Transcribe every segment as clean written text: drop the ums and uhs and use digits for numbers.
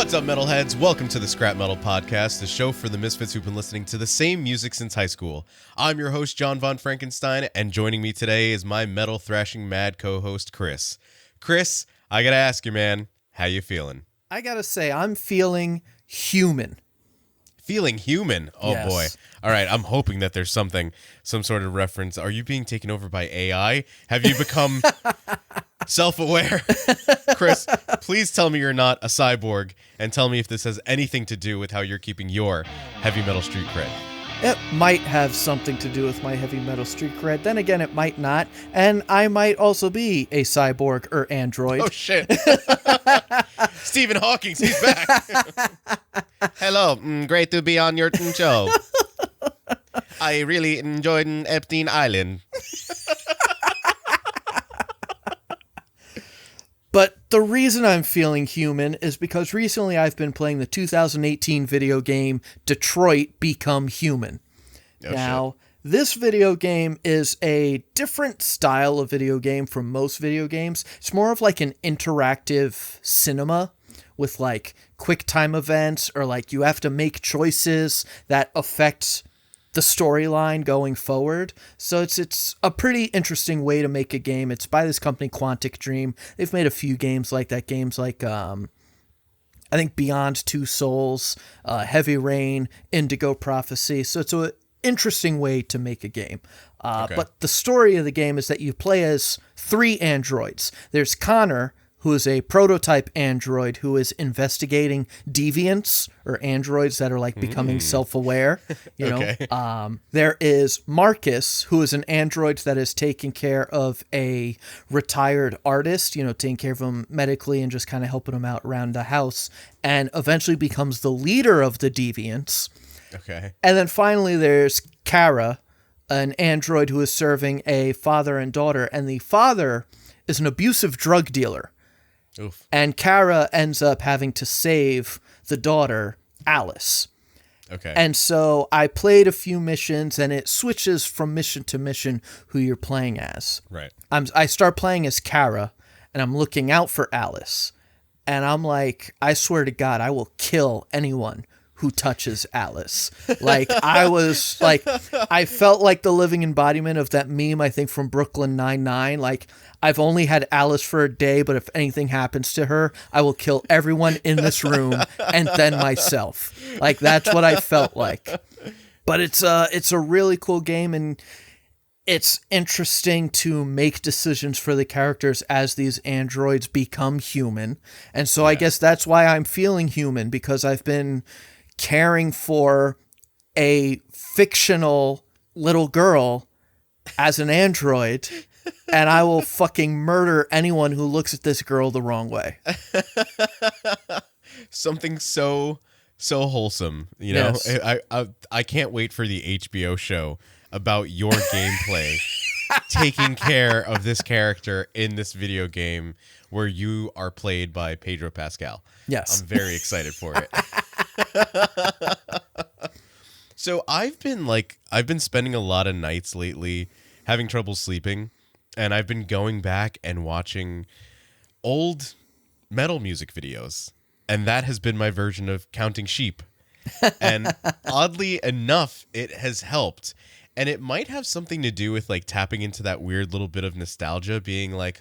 What's up, metalheads? Welcome to the Scrap Metal Podcast, the show for the misfits who've been listening to the same music since high school. I'm your host, John von Frankenstein, and joining me today is my metal thrashing mad co-host, Chris. Chris, I gotta ask you, man, how you feeling? I gotta say, I'm feeling human. Feeling human? Oh, yes. Boy. All right, I'm hoping that there's some sort of reference. Are you being taken over by AI? Have you become self-aware? Chris, please tell me you're not a cyborg, and tell me if this has anything to do with how you're keeping your heavy metal street cred. It might have something to do with my heavy metal street cred. Then again, it might not. And I might also be a cyborg or android. Oh, shit. Stephen Hawking, he's back. Hello, great to be on your show. I really enjoyed Epstein Island. But the reason I'm feeling human is because recently I've been playing the 2018 video game Detroit Become Human. Now, this video game is a different style of video game from most video games. It's more of like an interactive cinema with like quick time events, or like you have to make choices that affect the storyline going forward. So it's a pretty interesting way to make a game. It's by this company, Quantic Dream. They've made a few games like that. Games like, I think Beyond Two Souls, Heavy Rain, Indigo Prophecy. So it's an interesting way to make a game. But the story of the game is that you play as three androids. There's Connor, who is a prototype android who is investigating deviants, or androids that are like becoming self-aware. You know, there is Marcus, who is an android that is taking care of a retired artist, you know, taking care of him medically and just kind of helping him out around the house, and eventually becomes the leader of the deviants. Okay. And then finally there's Kara, an android who is serving a father and daughter, and the father is an abusive drug dealer. Oof. And Kara ends up having to save the daughter, Alice. Okay. And so I played a few missions, and it switches from mission to mission who you're playing as. Right. I start playing as Kara, and I'm looking out for Alice. And I'm like, I swear to God, I will kill anyone who touches Alice. Like, I felt like the living embodiment of that meme, I think, from Brooklyn Nine-Nine. Like, I've only had Alice for a day, but if anything happens to her, I will kill everyone in this room and then myself. Like, that's what I felt like. But it's a really cool game, and it's interesting to make decisions for the characters as these androids become human. And so I guess that's why I'm feeling human, because I've been caring for a fictional little girl as an android, and I will fucking murder anyone who looks at this girl the wrong way. Something so wholesome, you know. Yes. I can't wait for the HBO show about your gameplay taking care of this character in this video game where you are played by Pedro Pascal. Yes. I'm very excited for it. So I've been spending a lot of nights lately having trouble sleeping, and I've been going back and watching old metal music videos, and that has been my version of counting sheep. And oddly enough, it has helped. And it might have something to do with like tapping into that weird little bit of nostalgia, being like,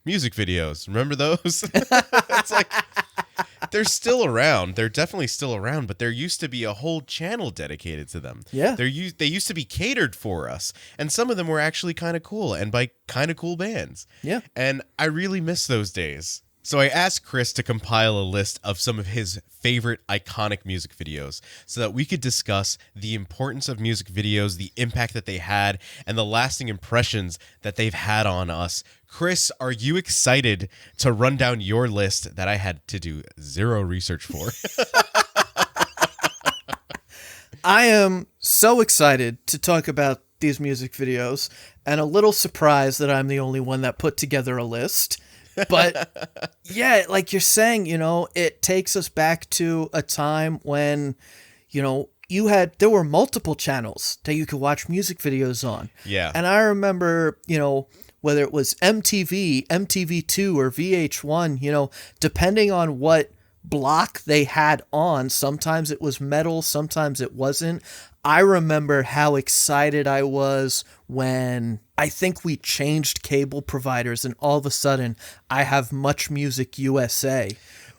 music videos. Remember those? It's like, they're still around. They're definitely still around, but there used to be a whole channel dedicated to them. Yeah. They used to be catered for us. And some of them were actually kind of cool, and by kind of cool bands. Yeah. And I really miss those days. So I asked Chris to compile a list of some of his favorite iconic music videos so that we could discuss the importance of music videos, the impact that they had, and the lasting impressions that they've had on us. Chris, are you excited to run down your list that I had to do zero research for? I am so excited to talk about these music videos, and a little surprised that I'm the only one that put together a list. But yeah, like you're saying, you know, it takes us back to a time when, you know, there were multiple channels that you could watch music videos on. Yeah. And I remember, you know, whether it was MTV, MTV2, or VH1, you know, depending on what block they had on. Sometimes it was metal, sometimes it wasn't. I remember how excited I was when I think we changed cable providers and all of a sudden I have Much Music USA.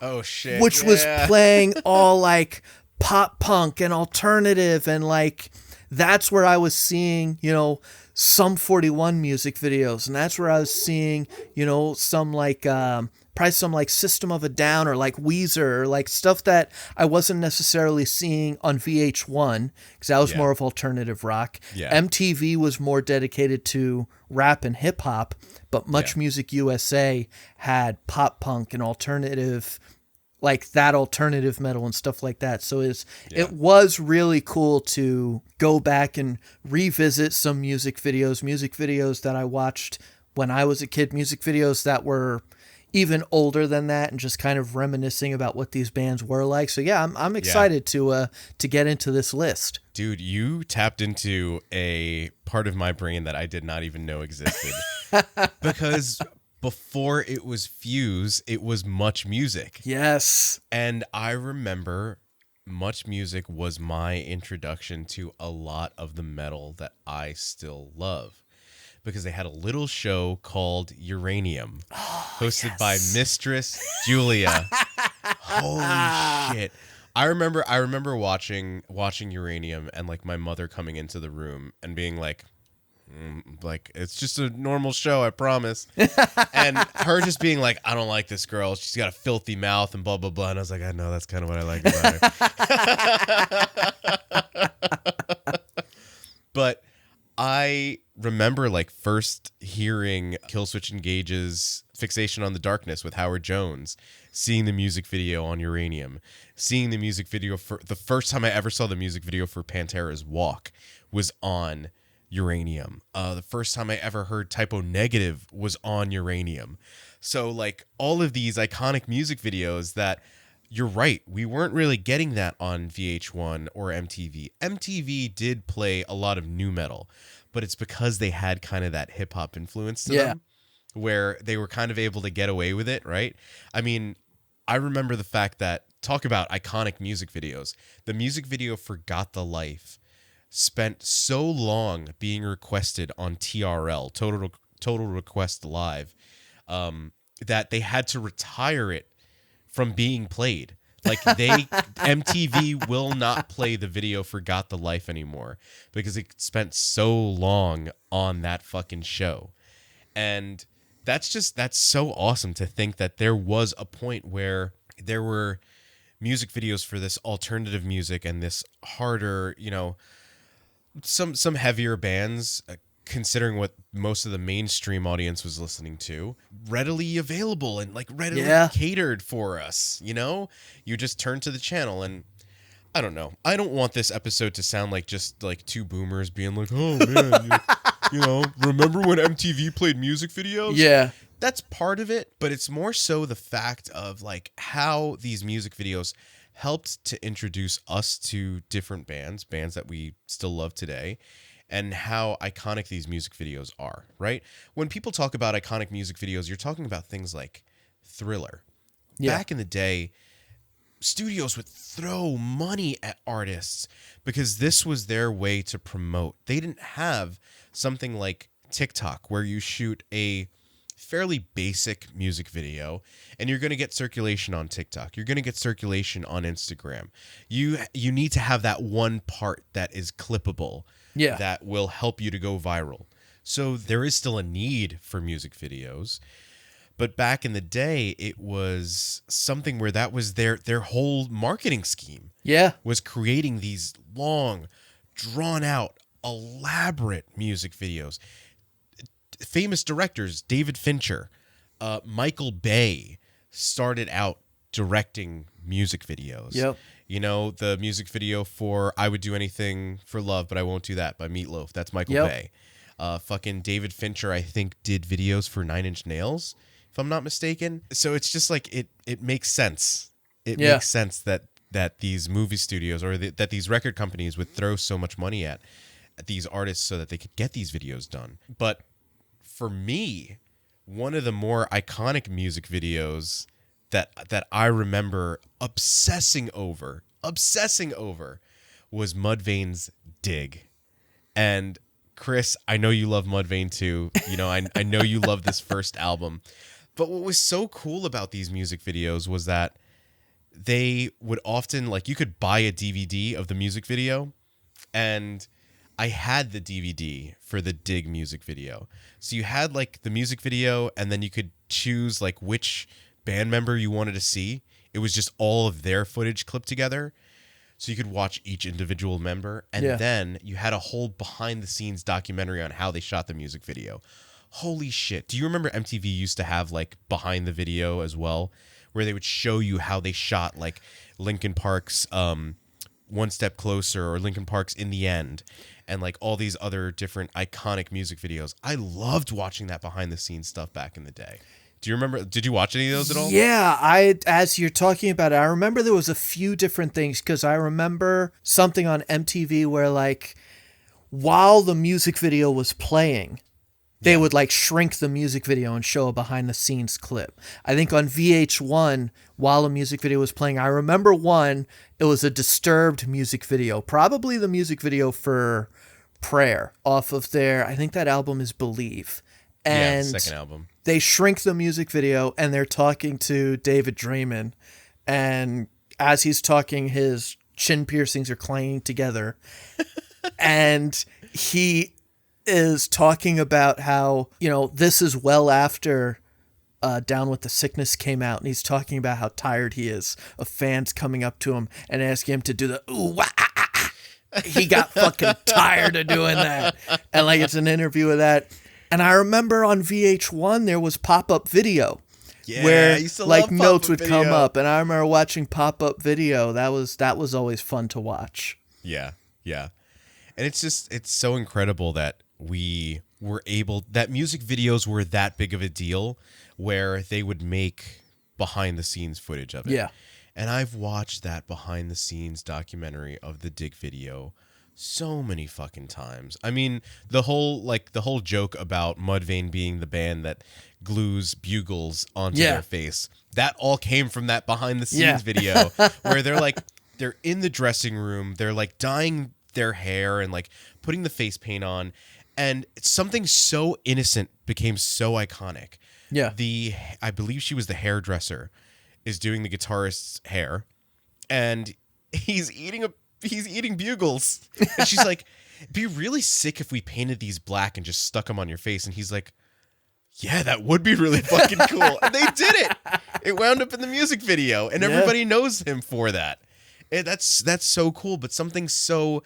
Oh shit. Which was playing all like pop punk and alternative, and like that's where I was seeing, some 41 music videos, and that's where I was seeing, some like probably some like System of a Down or like Weezer or like stuff that I wasn't necessarily seeing on VH1 because that was more of alternative rock. Yeah. MTV was more dedicated to rap and hip hop, but Much Music USA had pop punk and alternative, like that alternative metal and stuff like that. So it was really cool to go back and revisit some music videos that I watched when I was a kid, music videos that were even older than that, and just kind of reminiscing about what these bands were like. So yeah, I'm excited to get into this list. Dude, you tapped into a part of my brain that I did not even know existed. Because before it was Fuse, it was Much Music. Yes. And I remember Much Music was my introduction to a lot of the metal that I still love. Because they had a little show called Uranium, hosted by Mistress Julia. Holy shit. I remember watching Uranium and like my mother coming into the room and being like it's just a normal show, I promise. And her just being like, I don't like this girl. She's got a filthy mouth and blah, blah, blah. And I was like, I know, that's kind of what I like about her. But I remember like first hearing Killswitch Engage's Fixation on the Darkness with Howard Jones, seeing the music video on Uranium, seeing the music video for the first time I ever saw the music video for Pantera's Walk was on Uranium. The first time I ever heard Typo Negative was on Uranium. So like all of these iconic music videos that, you're right, we weren't really getting that on VH1 or MTV. MTV did play a lot of nu metal, but it's because they had kind of that hip hop influence to them, where they were kind of able to get away with it, right? I mean, I remember the fact that, talk about iconic music videos. The music video for Got the Life spent so long being requested on TRL, Total Request Live, that they had to retire it from being played. Like MTV will not play the video for Got the Life anymore because it spent so long on that fucking show. And that's so awesome to think that there was a point where there were music videos for this alternative music and this harder, some heavier bands, considering what most of the mainstream audience was listening to, readily available and like readily catered for us. You just turn to the channel, and I don't know. I don't want this episode to sound like just like two boomers being like, oh man, remember when MTV played music videos? Yeah. That's part of it, but it's more so the fact of like how these music videos helped to introduce us to different bands that we still love today, and how iconic these music videos are, right? When people talk about iconic music videos, you're talking about things like Thriller. Yeah. Back in the day, studios would throw money at artists because this was their way to promote. They didn't have something like TikTok where you shoot a fairly basic music video and you're going to get circulation on TikTok. You're going to get circulation on Instagram. You need to have that one part that is clippable. Yeah. That will help you to go viral. So there is still a need for music videos. But back in the day, it was something where that was their whole marketing scheme. Yeah. Was creating these long, drawn out, elaborate music videos. Famous directors, David Fincher, Michael Bay, started out directing music videos. Yep. The music video for I Would Do Anything for Love, But I Won't Do That by Meatloaf. That's Michael Bay. Fucking David Fincher, I think, did videos for 9 Inch Nails, if I'm not mistaken. So it's just like it makes sense. It makes sense that these movie studios or that these record companies would throw so much money at these artists so that they could get these videos done. But for me, one of the more iconic music videos that I remember obsessing over was Mudvayne's Dig. And Chris, I know you love Mudvayne too. You know, I know you love this first album. But what was so cool about these music videos was that they would often, like, you could buy a DVD of the music video, and I had the DVD for the Dig music video. So you had like the music video, and then you could choose like which band member you wanted to see. It was just all of their footage clipped together. So you could watch each individual member, and then you had a whole behind the scenes documentary on how they shot the music video. Holy shit. Do you remember MTV used to have like behind the video as well, where they would show you how they shot like Linkin Park's One Step Closer or Linkin Park's In the End, and like all these other different iconic music videos? I loved watching that behind the scenes stuff back in the day. Do you remember? Did you watch any of those at all? Yeah, as you're talking about it, I remember there was a few different things, because I remember something on MTV where like while the music video was playing, they would like shrink the music video and show a behind the scenes clip. I think on VH1, while a music video was playing, I remember one, it was a Disturbed music video, probably the music video for Prayer off of their, I think that album is Believe. And second album. They shrink the music video, and they're talking to David Draymond, and as he's talking, his chin piercings are clanging together, and he is talking about how, you know, this is well after Down with the Sickness came out, and he's talking about how tired he is of fans coming up to him and asking him to do the ooh wah, ah, ah, ah. He got fucking tired of doing that, and like it's an interview with that. And I remember on VH1 there was pop-up video, where like notes would come up, and I remember watching pop-up video. That was always fun to watch. Yeah, and it's so incredible that we were able, that music videos were that big of a deal, where they would make behind the scenes footage of it. Yeah, and I've watched that behind the scenes documentary of the Dig video so many fucking times. I mean, the whole joke about Mudvayne being the band that glues bugles onto their face, that all came from that behind the scenes video, where they're in the dressing room, they're like dyeing their hair and like putting the face paint on, and something so innocent became so iconic. Yeah. I believe she was the hairdresser, is doing the guitarist's hair, and he's eating bugles. And she's like, it'd be really sick if we painted these black and just stuck them on your face. And he's like, yeah, that would be really fucking cool. And they did it. It wound up in the music video, and everybody knows him for that. And that's so cool. But something so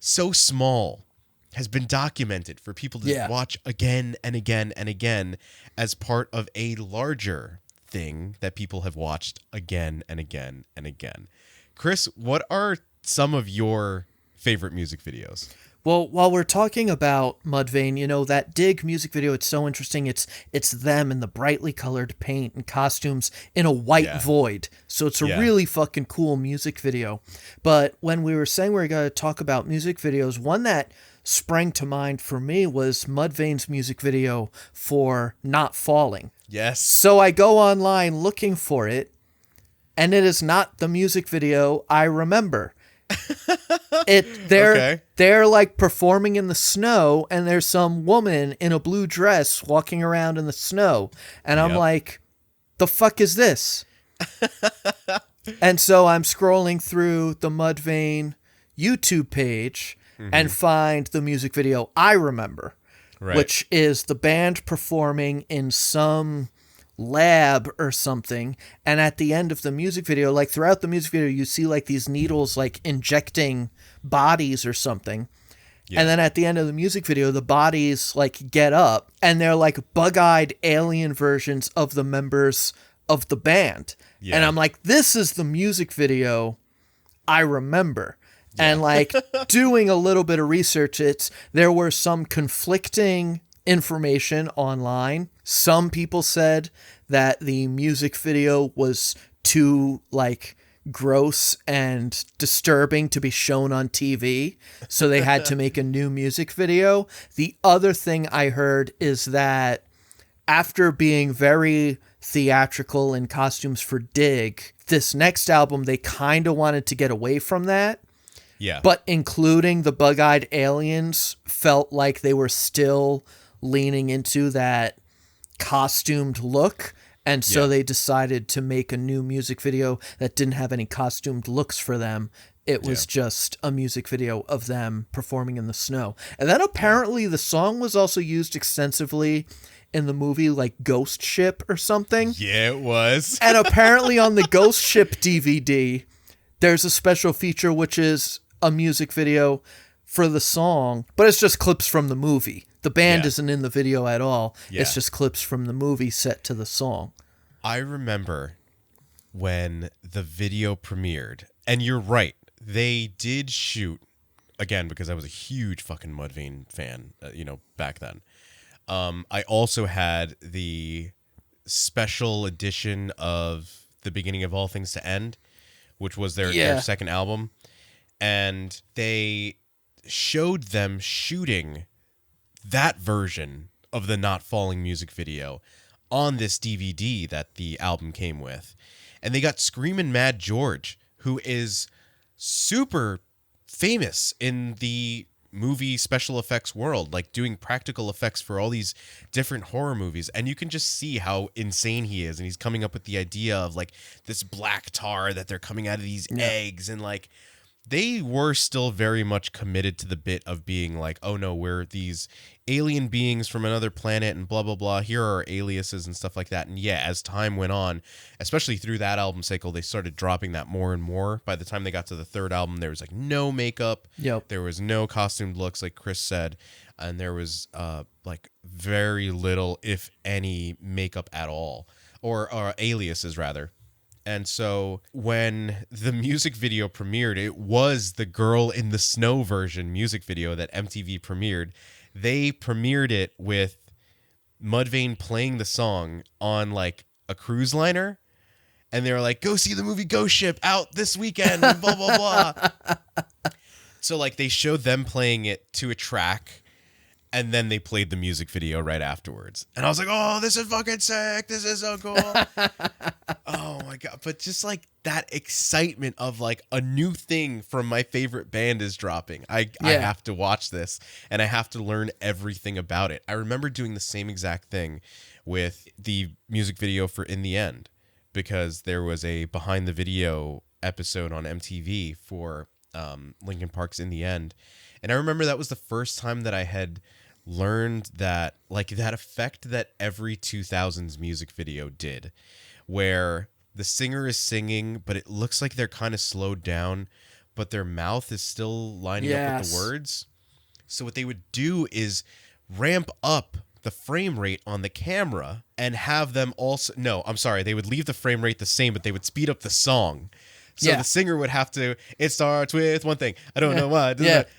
small has been documented for people to watch again and again and again as part of a larger thing that people have watched again and again and again. Chris, what are some of your favorite music videos? Well, while we're talking about Mudvayne, you know, that Dig music video, it's so interesting. It's them in the brightly colored paint and costumes in a white void. So it's a really fucking cool music video. But when we were saying we were going to talk about music videos, one that sprang to mind for me was Mudvayne's music video for Not Falling. Yes. So I go online looking for it, and it is not the music video I remember. They're like performing in the snow, and there's some woman in a blue dress walking around in the snow, and I'm like, the fuck is this? And so I'm scrolling through the Mudvayne YouTube page and find the music video I remember, which is the band performing in some lab or something, and at the end of the music video, like throughout the music video, you see like these needles like injecting bodies or something, and then at the end of the music video, the bodies like get up, and they're like bug-eyed alien versions of the members of the band, and I'm like, this is the music video I remember. And like doing a little bit of research, there were some conflicting information online. Some people said that the music video was too like gross and disturbing to be shown on TV, so they had to make a new music video. The other thing I heard is that after being very theatrical and costumes for Dig. This next album, they kind of wanted to get away from that. Yeah. But including the bug-eyed aliens felt like they were still leaning into that costumed look. And so they decided to make a new music video that didn't have any costumed looks for them. It was just a music video of them performing in the snow. And then apparently the song was also used extensively in the movie like Ghost Ship or something. Yeah, it was. And apparently on the Ghost Ship DVD, there's a special feature which is a music video for the song, but it's just clips from the movie. The band isn't in the video at all. Yeah. It's just clips from the movie set to the song. I remember when the video premiered, and you're right, they did shoot, again, because I was a huge fucking Mudvayne fan, back then. I also had the special edition of The Beginning of All Things to End, which was their second album. And they showed them shooting that version of the Not Falling music video on this DVD that the album came with. And they got Screamin' Mad George, who is super famous in the movie special effects world, like doing practical effects for all these different horror movies. And you can just see how insane he is. And he's coming up with the idea of like this black tar that they're coming out of these eggs, and like they were still very much committed to the bit of being like, oh no, we're these alien beings from another planet and blah, blah, blah. Here are our aliases and stuff like that. And yeah, as time went on, especially through that album cycle, they started dropping that more and more. By the time they got to the third album, there was like no makeup. Yep. There was no costumed looks, like Chris said. And there was like very little, if any, makeup at all, or aliases rather. And so when the music video premiered, it was the Girl in the Snow version music video that MTV premiered. They premiered it with Mudvayne playing the song on like a cruise liner. And they were like, go see the movie Ghost Ship out this weekend, and blah, blah, blah. So like they showed them playing it to a track, and then they played the music video right afterwards. And I was like, oh, this is fucking sick. This is so cool. Oh my God. But just like that excitement of like a new thing from my favorite band is dropping. I have to watch this, and I have to learn everything about it. I remember doing the same exact thing with the music video for In the End, because there was a behind the video episode on MTV for Linkin Park's In the End. And I remember that was the first time that I had learned that, like, that effect that every 2000s music video did, where the singer is singing, but it looks like they're kind of slowed down, but their mouth is still lining up with the words. So what they would do is ramp up the frame rate on the camera and have them also... No, I'm sorry. They would leave the frame rate the same, but they would speed up the song. So the singer would have to, it starts with one thing. I don't know why.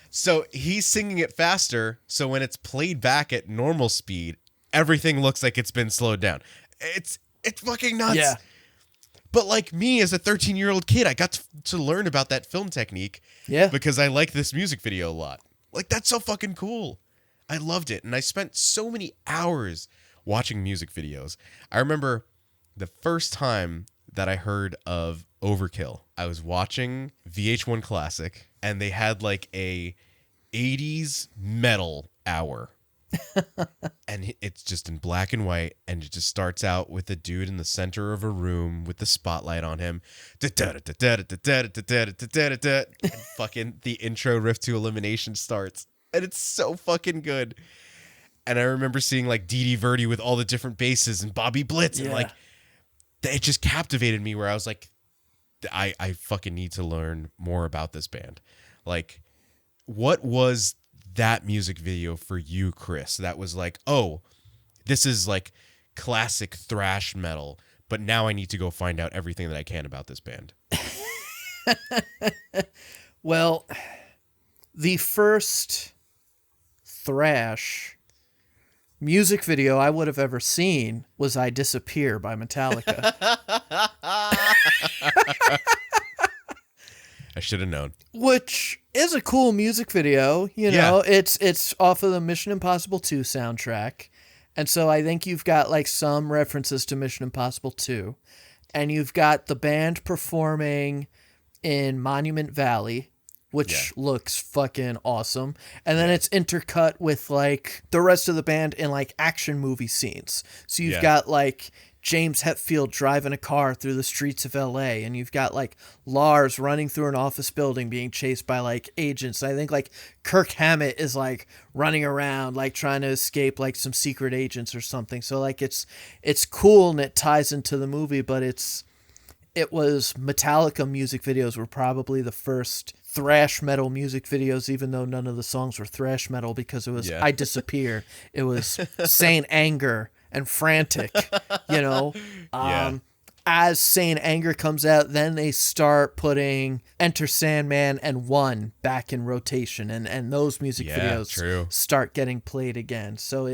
So he's singing it faster. So when it's played back at normal speed, everything looks like it's been slowed down. It's fucking nuts. Yeah. But like me as a 13-year-old kid, I got to learn about that film technique because I like this music video a lot. Like, that's so fucking cool. I loved it. And I spent so many hours watching music videos. I remember the first time that I heard of Overkill, I was watching VH1 Classic, and they had like a 80s metal hour. And it's just in black and white, and it just starts out with a dude in the center of a room with the spotlight on him. And fucking the intro riff to Elimination starts, and it's so fucking good. And I remember seeing like Dee Dee Verdi with all the different basses and Bobby Blitz, and like it just captivated me, where I was like, I fucking need to learn more about this band. Like, what was that music video for you, Chris? That was like, oh, this is like classic thrash metal, but now I need to go find out everything that I can about this band. Well, the first thrash music video I would have ever seen was I Disappear by Metallica. I should have known. Which is a cool music video, you know. It's off of the Mission Impossible 2 soundtrack, And so I think you've got like some references to Mission Impossible 2. And you've got the band performing in Monument Valley, which looks fucking awesome. And then it's intercut with like the rest of the band in like action movie scenes. So you've got like James Hetfield driving a car through the streets of LA, and you've got like Lars running through an office building being chased by like agents. I think like Kirk Hammett is like running around like trying to escape like some secret agents or something. So like it's cool and it ties into the movie, but it was Metallica music videos were probably the first thrash metal music videos, even though none of the songs were thrash metal, because it was I Disappear. It was Saint Anger and Frantic, you know. As Saint Anger comes out, then they start putting Enter Sandman and One back in rotation, and those music videos start getting played again. So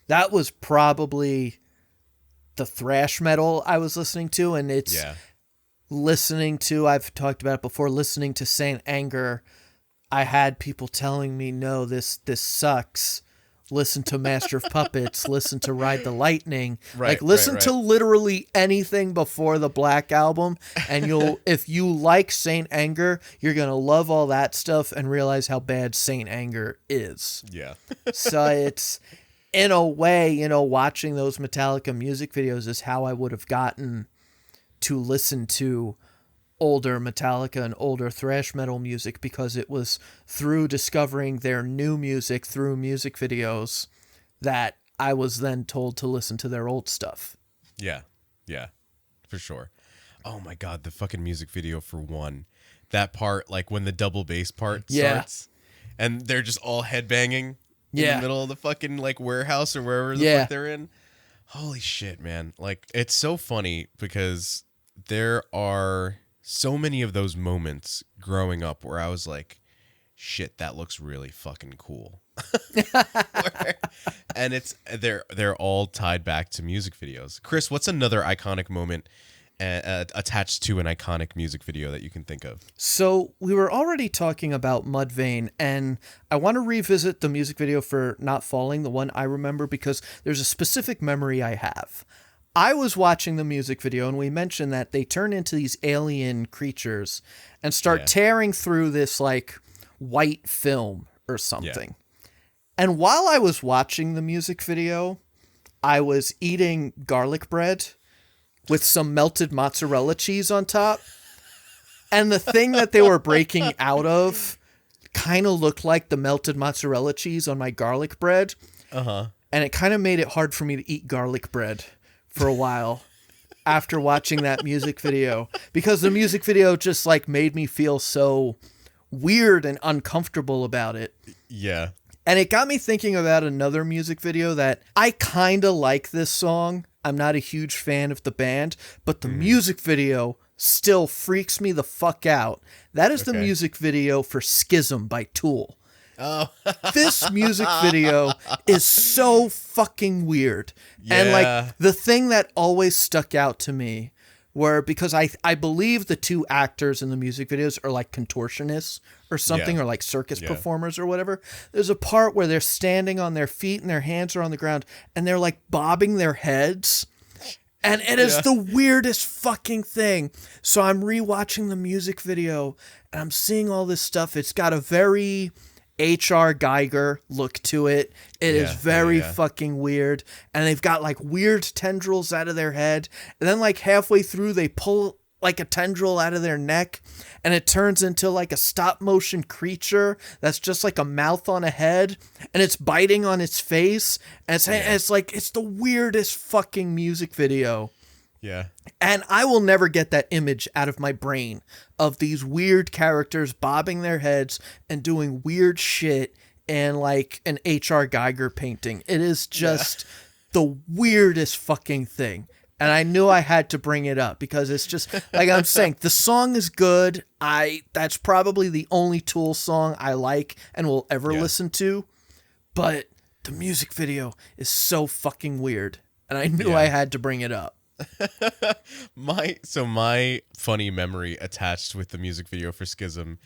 that was probably the thrash metal I was listening to, and it's listening to, I've talked about it before, listening to Saint Anger, I had people telling me, no, this sucks. Listen to Master of Puppets, listen to Ride the Lightning. Listen to literally anything before the Black Album, and if you like Saint Anger, you're going to love all that stuff and realize how bad Saint Anger is. Yeah. So it's, in a way, you know, watching those Metallica music videos is how I would have gotten to listen to older Metallica and older thrash metal music, because it was through discovering their new music through music videos that I was then told to listen to their old stuff. Yeah, for sure. Oh my God, the fucking music video for One. That part, like when the double bass part starts and they're just all headbanging in the middle of the fucking like warehouse or wherever the fuck they're in. Holy shit, man. Like, it's so funny because there are so many of those moments growing up where I was like, shit, that looks really fucking cool. And they're all tied back to music videos. Chris, what's another iconic moment attached to an iconic music video that you can think of? So we were already talking about Mudvayne, and I want to revisit the music video for Not Falling, the one I remember, because there's a specific memory I have. I was watching the music video, and we mentioned that they turn into these alien creatures and start tearing through this like white film or something. And while I was watching the music video, I was eating garlic bread with some melted mozzarella cheese on top. And the thing that they were breaking out of kind of looked like the melted mozzarella cheese on my garlic bread. And it kind of made it hard for me to eat garlic bread for a while after watching that music video, because the music video just like made me feel so weird and uncomfortable about it. Yeah. And it got me thinking about another music video that I kind of like this song. I'm not a huge fan of the band, but the music video still freaks me the fuck out. That is the music video for Schism by Tool. Oh. This music video is so fucking weird. And like the thing that always stuck out to me were, because I believe the two actors in the music videos are like contortionists or something, or like circus performers or whatever. There's a part where they're standing on their feet and their hands are on the ground and they're like bobbing their heads. And it is the weirdest fucking thing. So I'm rewatching the music video and I'm seeing all this stuff. It's got a very H.R. Geiger look to it. It is very fucking weird. And they've got like weird tendrils out of their head. And then like halfway through, they pull like a tendril out of their neck and it turns into like a stop motion creature that's just like a mouth on a head and it's biting on its face. And it's like, it's the weirdest fucking music video. Yeah. And I will never get that image out of my brain of these weird characters bobbing their heads and doing weird shit in like an H.R. Geiger painting. It is just the weirdest fucking thing. And I knew I had to bring it up because it's just, like I'm saying, the song is good. That's probably the only Tool song I like and will ever listen to. But the music video is so fucking weird. And I knew I had to bring it up. My funny memory attached with the music video for Schism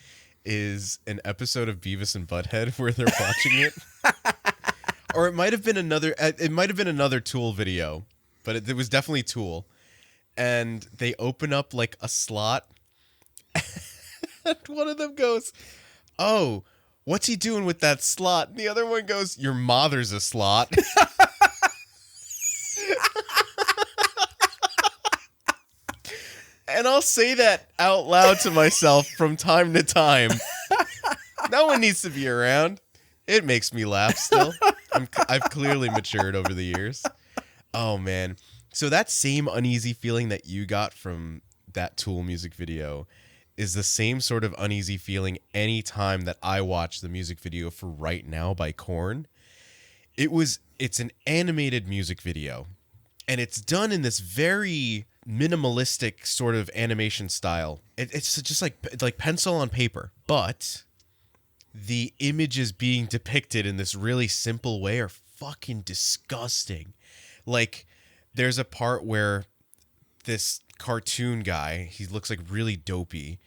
is an episode of Beavis and Butthead where they're watching it. Or it might have been another. It might have been another Tool video, but it was definitely Tool. And they open up like a slot, and one of them goes, "Oh, what's he doing with that slot?" And the other one goes, "Your mother's a slot." And I'll say that out loud to myself from time to time. No one needs to be around. It makes me laugh still. I've clearly matured over the years. Oh, man. So that same uneasy feeling that you got from that Tool music video is the same sort of uneasy feeling anytime that I watch the music video for Right Now by Korn. It's an animated music video, and it's done in this very minimalistic sort of animation style. It's just like pencil on paper, but the images being depicted in this really simple way are fucking disgusting. Like, there's a part where this cartoon guy, he looks like really dopey,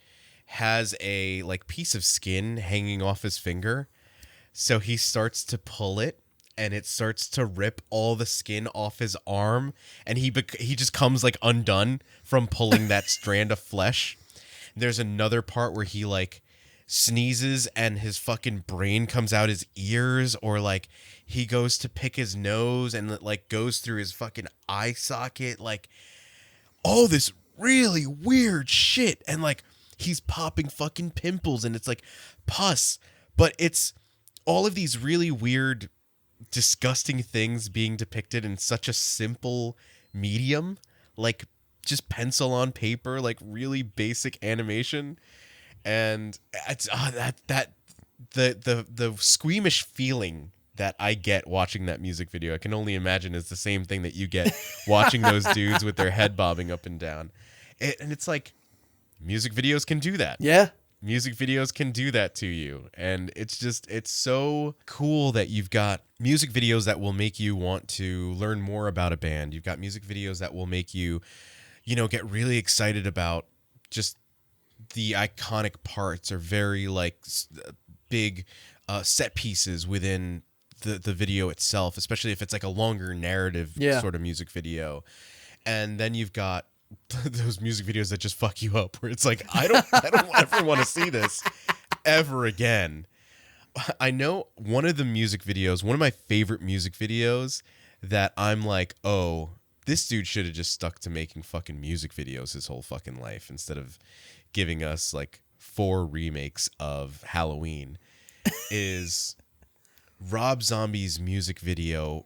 has a like piece of skin hanging off his finger. So he starts to pull it, and it starts to rip all the skin off his arm, and he just comes like undone from pulling that strand of flesh. There's another part where he like sneezes and his fucking brain comes out his ears, or like he goes to pick his nose and it like goes through his fucking eye socket, like all this really weird shit. And like he's popping fucking pimples and it's like pus, but it's all of these really weird, disgusting things being depicted in such a simple medium, like just pencil on paper, like really basic animation. And it's the squeamish feeling that I get watching that music video, I can only imagine is the same thing that you get watching those dudes with their head bobbing up and down. And it's like, music videos can do that. Yeah. Music videos can do that to you. And it's so cool that you've got music videos that will make you want to learn more about a band. You've got music videos that will make you, get really excited about just the iconic parts, or very like big set pieces within the video itself, especially if it's like a longer narrative sort of music video. And then you've got those music videos that just fuck you up, where it's like, I don't ever want to see this ever again. I know one of my favorite music videos that I'm like, oh, this dude should have just stuck to making fucking music videos his whole fucking life instead of giving us like 4 remakes of Halloween, is Rob Zombie's music video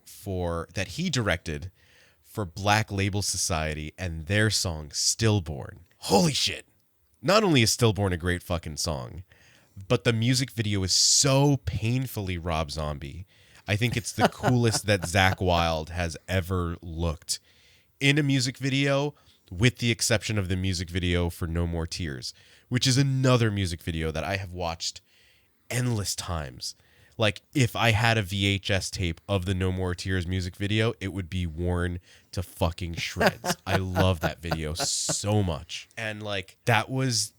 that he directed for Black Label Society and their song Stillborn. Holy shit. Not only is Stillborn a great fucking song, but the music video is so painfully Rob Zombie. I think it's the coolest that Zakk Wylde has ever looked in a music video, with the exception of the music video for No More Tears, which is another music video that I have watched endless times. Like, if I had a VHS tape of the No More Tears music video, it would be worn to fucking shreds. I love that video so much. And like, that was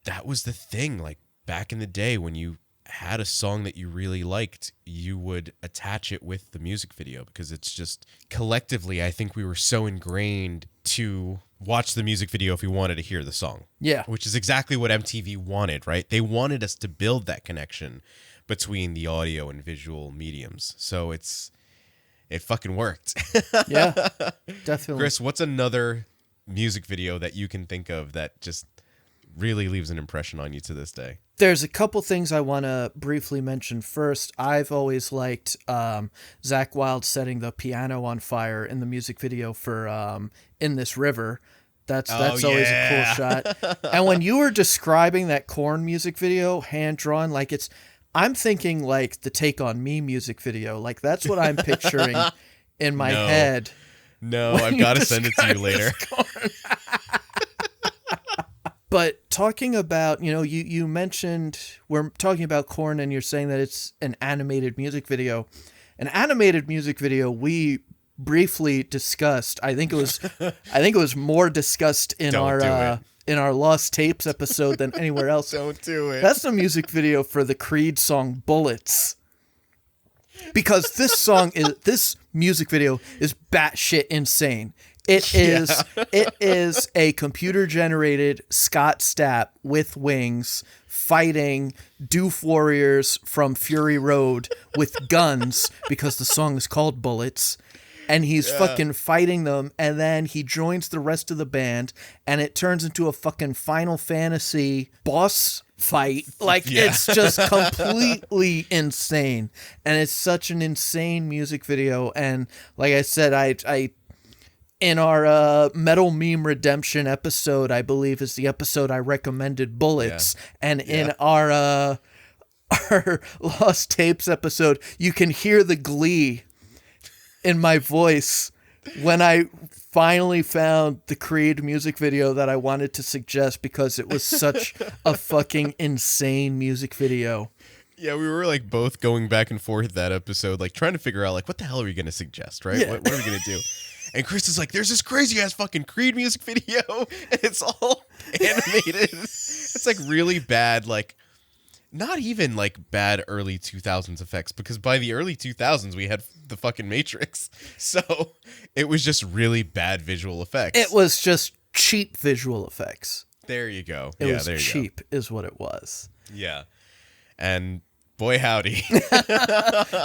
the thing. Like, back in the day when you had a song that you really liked, you would attach it with the music video, because it's just, collectively, I think we were so ingrained to watch the music video if we wanted to hear the song. Yeah. Which is exactly what MTV wanted, right? They wanted us to build that connection between the audio and visual mediums. So it fucking worked. Yeah, definitely. Chris, what's another music video that you can think of that just really leaves an impression on you to this day? There's a couple things I want to briefly mention. First, I've always liked Zakk Wylde setting the piano on fire in the music video for In This River. That's always a cool shot. And when you were describing that Korn music video, hand-drawn, like I'm thinking like the Take On Me music video. Like, that's what I'm picturing in my head. No, I've got to send it to you later. But talking about, you mentioned, we're talking about Korn and you're saying that it's an animated music video. An animated music video we briefly discussed. I think it was more discussed in our Lost Tapes episode than anywhere else. Don't do it. That's the music video for the Creed song Bullets. because this music video is batshit insane. It is a computer generated Scott Stapp with wings fighting doof warriors from Fury Road with guns because the song is called Bullets. And he's fucking fighting them, and then he joins the rest of the band, and it turns into a fucking Final Fantasy boss fight. Like, it's just completely insane. And it's such an insane music video. And like I said, I in our Metal Meme Redemption episode, I believe is the episode I recommended Bullets. Yeah. And in our Lost Tapes episode, you can hear the glee in my voice when I finally found the Creed music video that I wanted to suggest because it was such a fucking insane music video. Yeah, we were like both going back and forth that episode, like trying to figure out like what the hell are we gonna suggest, right? Yeah. What are we gonna do? And Chris is like, there's this crazy ass fucking Creed music video, and it's all animated. It's like really bad, like not even like bad early 2000s effects, because by the early 2000s we had the fucking Matrix. So it was just really bad visual effects. It was just cheap visual effects. There you go. It was cheap is what it was. Yeah. And boy howdy.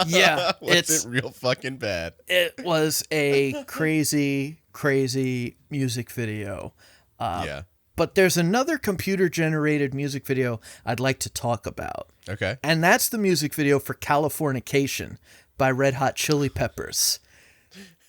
Yeah. Was it real fucking bad. It was a crazy, crazy music video. Yeah. But there's another computer-generated music video I'd like to talk about. Okay. And that's the music video for Californication by Red Hot Chili Peppers.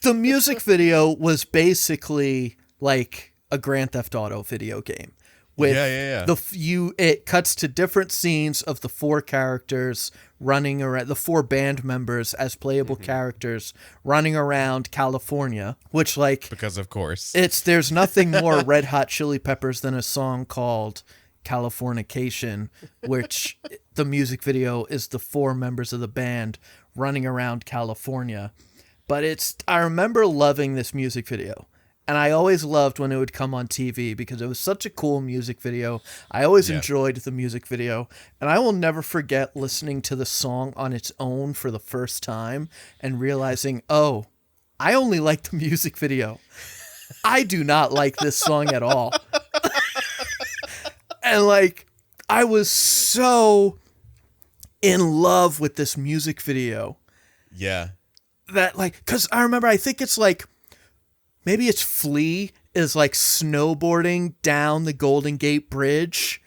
The music video was basically like a Grand Theft Auto video game. With it cuts to different scenes of the four characters running around, the four band members as playable characters running around California, which like because of course there's nothing more Red Hot Chili Peppers than a song called Californication, which the music video is the four members of the band running around California. But I remember loving this music video. And I always loved when it would come on TV because it was such a cool music video. I always enjoyed the music video. And I will never forget listening to the song on its own for the first time and realizing, oh, I only like the music video. I do not like this song at all. And like, I was so in love with this music video. Yeah. That like, because I remember, I think it's like, maybe it's Flea is like snowboarding down the Golden Gate Bridge.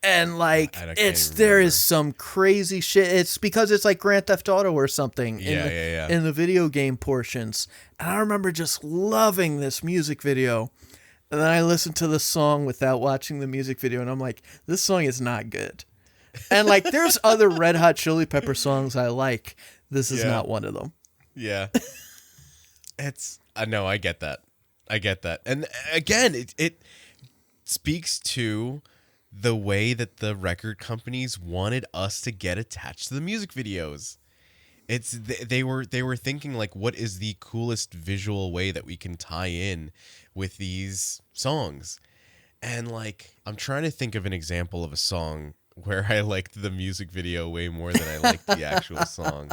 And like, there is some crazy shit. It's because it's like Grand Theft Auto or something in the video game portions. And I remember just loving this music video. And then I listened to the song without watching the music video. And I'm like, this song is not good. And like, there's other Red Hot Chili Pepper songs I like. This is not one of them. Yeah. No, I get that. And again, it speaks to the way that the record companies wanted us to get attached to the music videos. They were thinking like, what is the coolest visual way that we can tie in with these songs? And like, I'm trying to think of an example of a song where I liked the music video way more than I liked the actual song.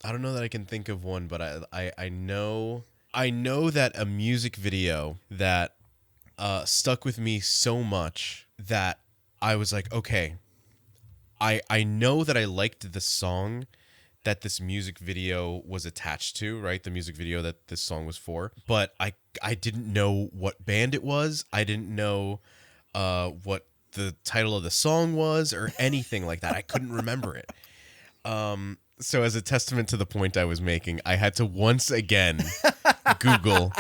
I don't know that I can think of one, but I know that a music video that stuck with me so much that I was like, okay, I know that I liked the song that this music video was attached to, right? The music video that this song was for, but I didn't know what band it was. I didn't know what the title of the song was or anything like that. I couldn't remember it. So as a testament to the point I was making, I had to once again Google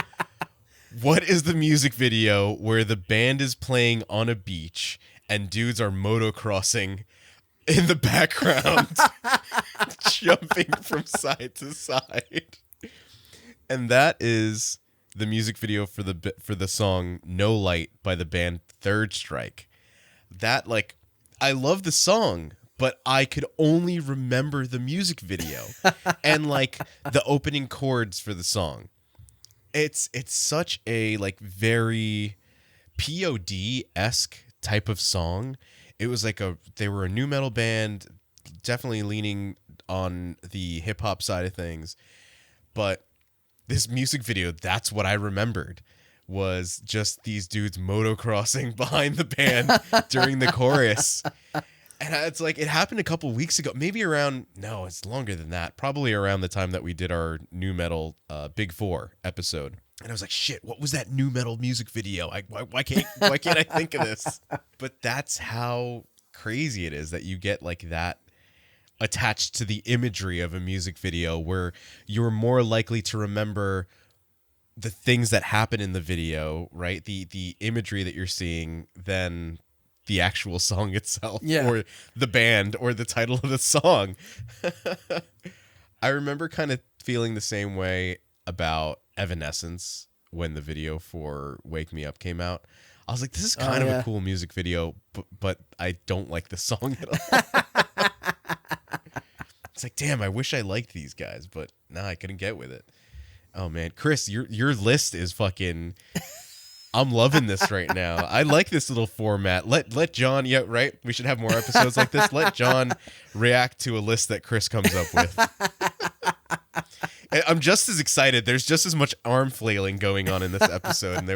what is the music video where the band is playing on a beach and dudes are motocrossing in the background, jumping from side to side. And that is the music video for the song No Light by the band Third Strike. That, like, I love the song, but I could only remember the music video and like the opening chords for the song. It's such a like very POD-esque type of song. It was like they were a new metal band, definitely leaning on the hip hop side of things, but this music video, that's what I remembered, was just these dudes motocrossing behind the band during the chorus. And it's like, it happened a couple weeks ago, maybe around, no, it's longer than that, probably around the time that we did our new metal Big Four episode. And I was like, shit, what was that new metal music video? Why can't I think of this? But that's how crazy it is that you get like that attached to the imagery of a music video, where you're more likely to remember the things that happen in the video, right? The imagery that you're seeing than the actual song itself, or the band, or the title of the song. I remember kind of feeling the same way about Evanescence when the video for Wake Me Up came out. I was like, this is kind of a cool music video, but I don't like the song at all. It's like, damn, I wish I liked these guys, but nah, I couldn't get with it. Oh man, Chris, your list is fucking. I'm loving this right now. I like this little format. Let John, yeah, right? We should have more episodes like this. Let John react to a list that Chris comes up with. I'm just as excited. There's just as much arm flailing going on in this episode, and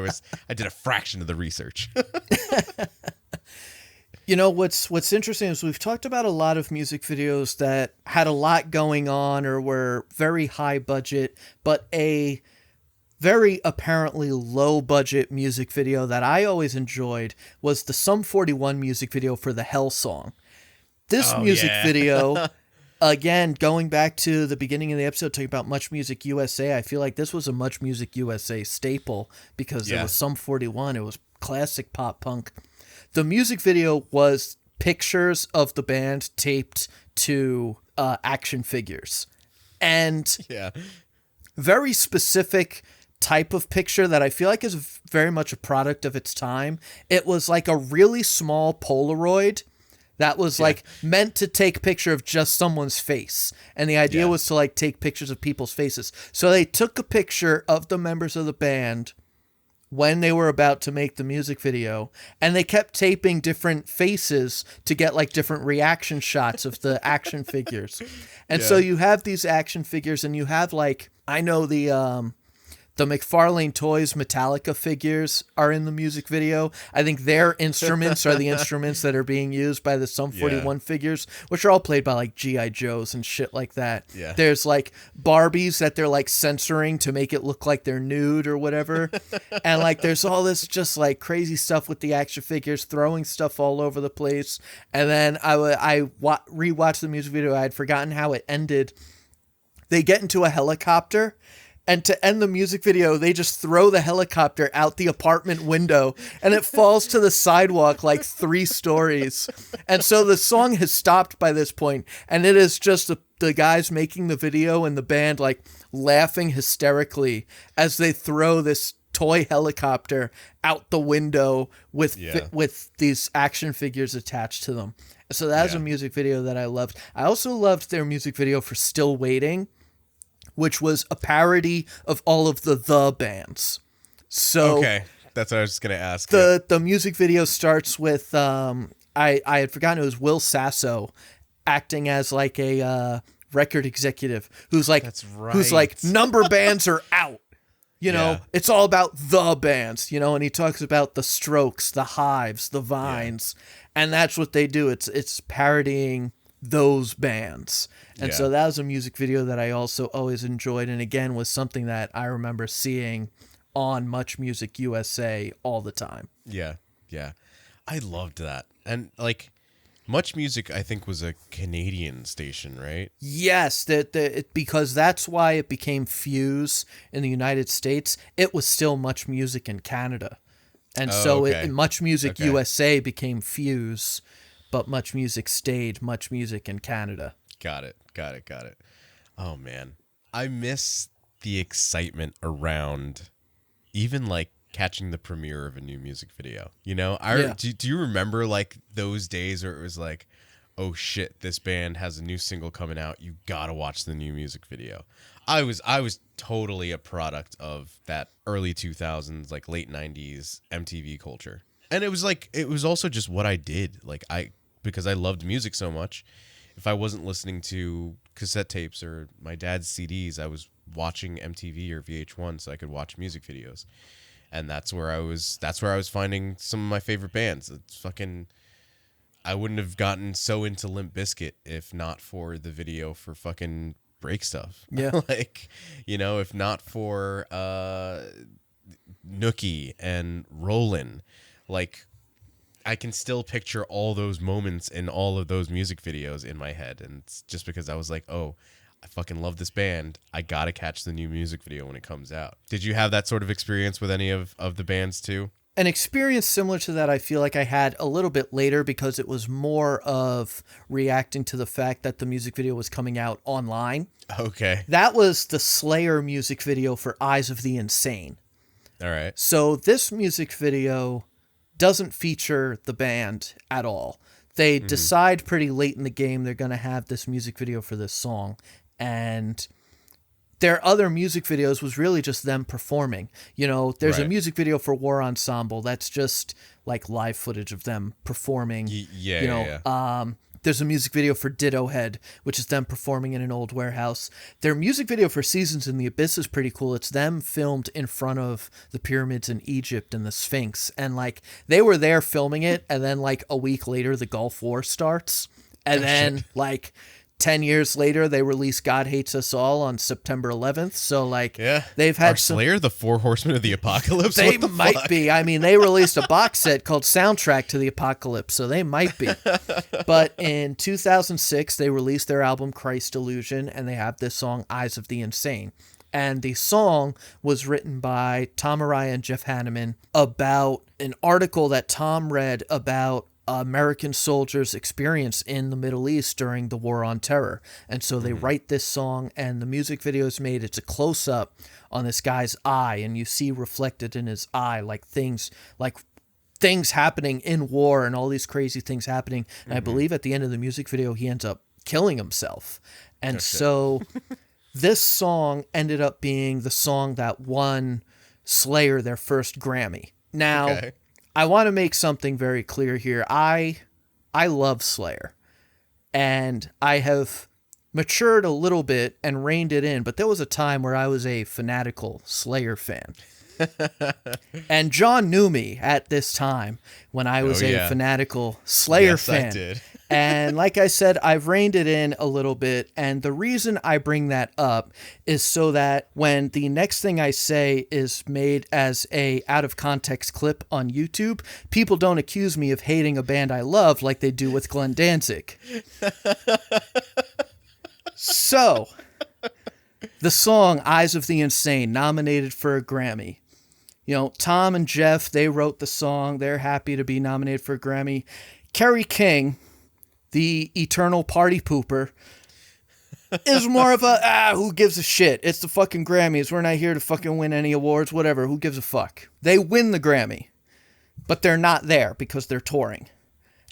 I did a fraction of the research. You know, what's interesting is we've talked about a lot of music videos that had a lot going on or were very high budget, but a very apparently low budget music video that I always enjoyed was the Sum 41 music video for the Hell song. This music video, again, going back to the beginning of the episode, talking about Much Music USA, I feel like this was a Much Music USA staple because it was Sum 41. It was classic pop punk. The music video was pictures of the band taped to action figures. And very specific type of picture that I feel like is very much a product of its time. It was like a really small Polaroid that was like meant to take picture of just someone's face. And the idea was to like take pictures of people's faces. So they took a picture of the members of the band when they were about to make the music video, and they kept taping different faces to get like different reaction shots of the action figures. And so you have these action figures, and you have like, I know the McFarlane Toys Metallica figures are in the music video. I think their instruments are the instruments that are being used by the Sum 41 figures, which are all played by like G.I. Joes and shit like that. Yeah. There's like Barbies that they're like censoring to make it look like they're nude or whatever. And like there's all this just like crazy stuff with the action figures, throwing stuff all over the place. And then I rewatched the music video. I had forgotten how it ended. They get into a helicopter. And to end the music video, they just throw the helicopter out the apartment window, and it falls to the sidewalk like 3 stories. And so the song has stopped by this point, and it is just the guys making the video and the band like laughing hysterically as they throw this toy helicopter out the window with these action figures attached to them. So that was a music video that I loved. I also loved their music video for Still Waiting, which was a parody of all of the bands. So okay, that's what I was just gonna ask. The music video starts with I had forgotten it was Will Sasso acting as like a record executive who's like number bands are out. You know, it's all about the bands, you know, and he talks about the Strokes, the Hives, the Vines, and that's what they do. It's parodying those bands. And so that was a music video that I also always enjoyed, and again was something that I remember seeing on Much Music USA all the time. Yeah. I loved that. And like Much Music, I think, was a Canadian station, right? Yes, because that's why it became Fuse in the United States. It was still Much Music in Canada. And Much Music USA became Fuse, but Much Music stayed Much Music in Canada. Got it. Oh, man. I miss the excitement around even, like, catching the premiere of a new music video. You know? Do you remember, like, those days where it was like, oh, shit, this band has a new single coming out. You gotta watch the new music video. I was totally a product of that early 2000s, like, late 90s MTV culture. And it was also just what I did. Like, because I loved music so much, if I wasn't listening to cassette tapes or my dad's CDs, I was watching MTV or VH1 so I could watch music videos. And that's where I was finding some of my favorite bands. It's fucking, I wouldn't have gotten so into Limp Bizkit if not for the video for fucking Break Stuff. Yeah. Like, you know, if not for Nookie and Rollin', like, I can still picture all those moments in all of those music videos in my head. And it's just because I was like, oh, I fucking love this band. I gotta catch the new music video when it comes out. Did you have that sort of experience with any of the bands too? An experience similar to that I feel like I had a little bit later because it was more of reacting to the fact that the music video was coming out online. Okay. That was the Slayer music video for Eyes of the Insane. All right. So this music video doesn't feature the band at all. They decide pretty late in the game they're going to have this music video for this song. And their other music videos was really just them performing. You know, there's a music video for War Ensemble that's just like live footage of them performing. There's a music video for Ditto Head, which is them performing in an old warehouse. Their music video for Seasons in the Abyss is pretty cool. It's them filmed in front of the pyramids in Egypt and the Sphinx. And like they were there filming it, and then like a week later the Gulf War starts. And then like 10 years later, they released God Hates Us All on September 11th. So, like, they've had Slayer, the Four Horsemen of the Apocalypse? They might be. I mean, they released a box set called Soundtrack to the Apocalypse, so they might be. But in 2006, they released their album Christ Illusion, and they have this song, Eyes of the Insane. And the song was written by Tom Araya and Jeff Hanneman about an article that Tom read about American soldiers' experience in the Middle East during the War on Terror. And so they write this song, and the music video is made. It's a close-up on this guy's eye, and you see reflected in his eye like things happening in war and all these crazy things happening. And I believe at the end of the music video, he ends up killing himself. And so this song ended up being the song that won Slayer their first Grammy. Now, I want to make something very clear here. I love Slayer, and I have matured a little bit and reined it in, but there was a time where I was a fanatical Slayer fan. And John knew me at this time when I was a fanatical Slayer fan. I did. And like I said, I've reined it in a little bit. And the reason I bring that up is so that when the next thing I say is made as a out of context clip on YouTube, people don't accuse me of hating a band I love like they do with Glenn Danzig. So, the song Eyes of the Insane, nominated for a Grammy. You know, Tom and Jeff, they wrote the song. They're happy to be nominated for a Grammy. Kerry King, the eternal party pooper, is more of a, who gives a shit? It's the fucking Grammys. We're not here to fucking win any awards, whatever. Who gives a fuck? They win the Grammy, but they're not there because they're touring.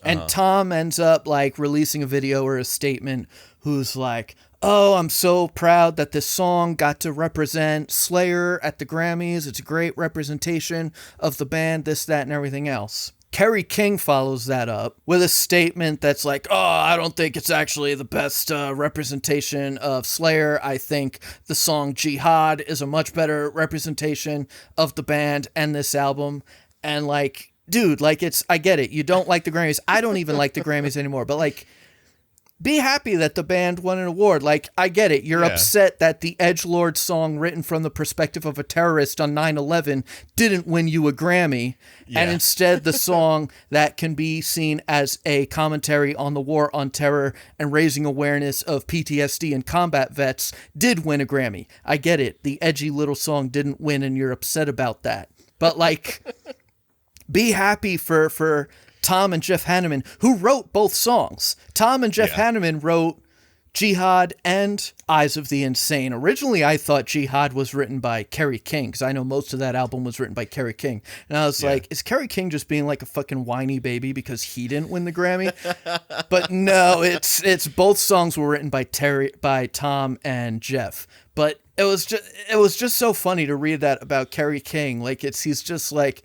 And Tom ends up like releasing a video or a statement who's like, oh, I'm so proud that this song got to represent Slayer at the Grammys. It's a great representation of the band, this, that, and everything else. Kerry King follows that up with a statement that's like, oh, I don't think it's actually the best representation of Slayer. I think the song Jihad is a much better representation of the band and this album. And like, dude, like I get it. You don't like the Grammys. I don't even like the Grammys anymore. But like, be happy that the band won an award. Like, I get it. You're upset that the Edgelord song written from the perspective of a terrorist on 9/11 didn't win you a Grammy. Yeah. And instead the song that can be seen as a commentary on the war on terror and raising awareness of PTSD and combat vets did win a Grammy. I get it. The edgy little song didn't win and you're upset about that. But like, be happy for Tom and Jeff Hanneman, who wrote both songs. Tom and Jeff Hanneman wrote Jihad and Eyes of the Insane. Originally, I thought Jihad was written by Kerry King, because I know most of that album was written by Kerry King. And I was like, is Kerry King just being like a fucking whiny baby because he didn't win the Grammy? But no, it's both songs were written by Tom and Jeff. But it was just so funny to read that about Kerry King. Like he's just like,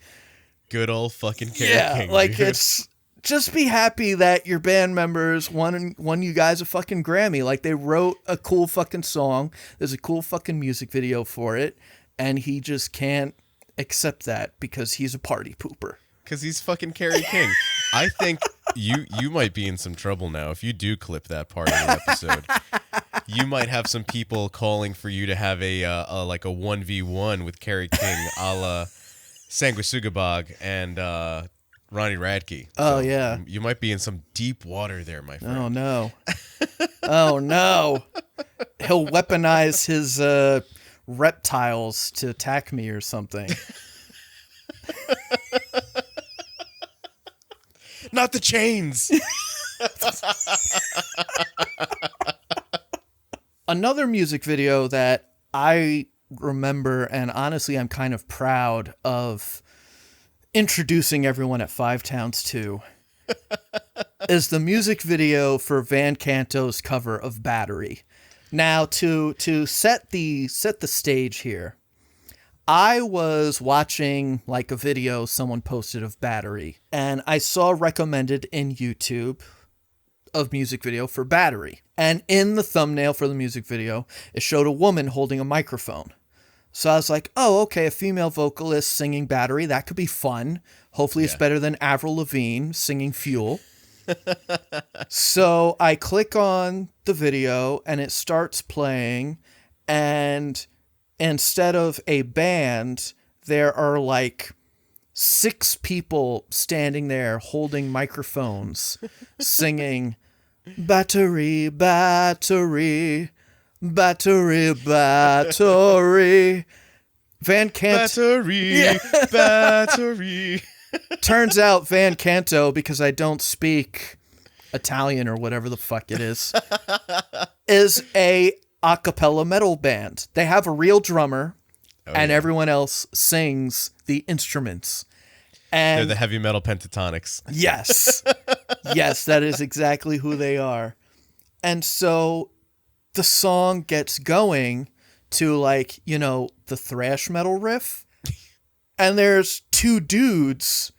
good old fucking Kerry King. Like dude. it's just be happy that your band members won you guys a fucking Grammy. Like, they wrote a cool fucking song. There's a cool fucking music video for it. And he just can't accept that because he's a party pooper. Because he's fucking Kerry King. I think you might be in some trouble now if you do clip that part of the episode. You might have some people calling for you to have a 1v1 with Kerry King, a la Sanguisugabog and Ronnie Radke. Oh, yeah. You might be in some deep water there, my friend. Oh, no. Oh, no. He'll weaponize his reptiles to attack me or something. Not the chains. Another music video that I remember, and honestly I'm kind of proud of introducing everyone at Five Towns to, is the music video for Van Canto's cover of Battery. Now, to set the stage here, I was watching like a video someone posted of Battery, and I saw recommended in YouTube of music video for Battery. And in the thumbnail for the music video, it showed a woman holding a microphone. So I was like, oh, okay, a female vocalist singing Battery, that could be fun. Hopefully it's better than Avril Lavigne singing Fuel. So I click on the video and it starts playing, and instead of a band, there are like 6 people standing there holding microphones singing Battery, Battery, Battery, Battery. Van Canto. Battery, battery. Turns out Van Canto, because I don't speak Italian or whatever the fuck it is a a cappella metal band. They have a real drummer, and everyone else sings the instruments. And they're the heavy metal pentatonics. Yes. Yes, that is exactly who they are. And so the song gets going to, like, you know, the thrash metal riff. And there's 2 dudes,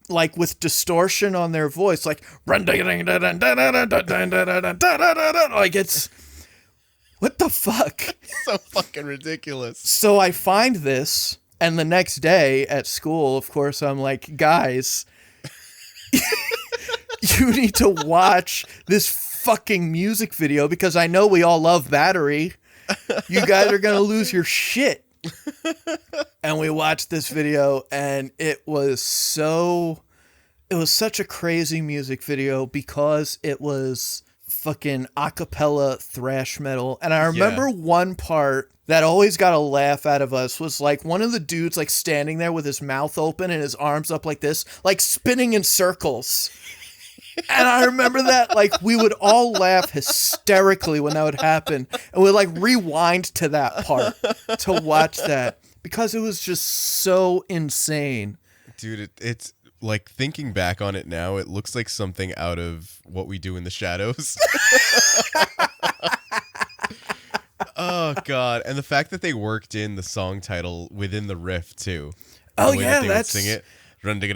like, with distortion on their voice, like, like, it's, what the fuck? So fucking ridiculous. So I find this, and the next day at school, of course, I'm like, guys, you need to watch this fucking music video because I know we all love Battery. You guys are going to lose your shit. And we watched this video, and it was such a crazy music video because it was fucking acapella thrash metal. And I remember one part that always got a laugh out of us was like one of the dudes like standing there with his mouth open and his arms up like this, like spinning in circles. And I remember that, like, we would all laugh hysterically when that would happen. And we'd, like, rewind to that part to watch that because it was just so insane. Dude, it's like, thinking back on it now, it looks like something out of What We Do in the Shadows. Oh, God. And the fact that they worked in the song title within the riff, too. Oh, yeah, that's... sing it. Battery,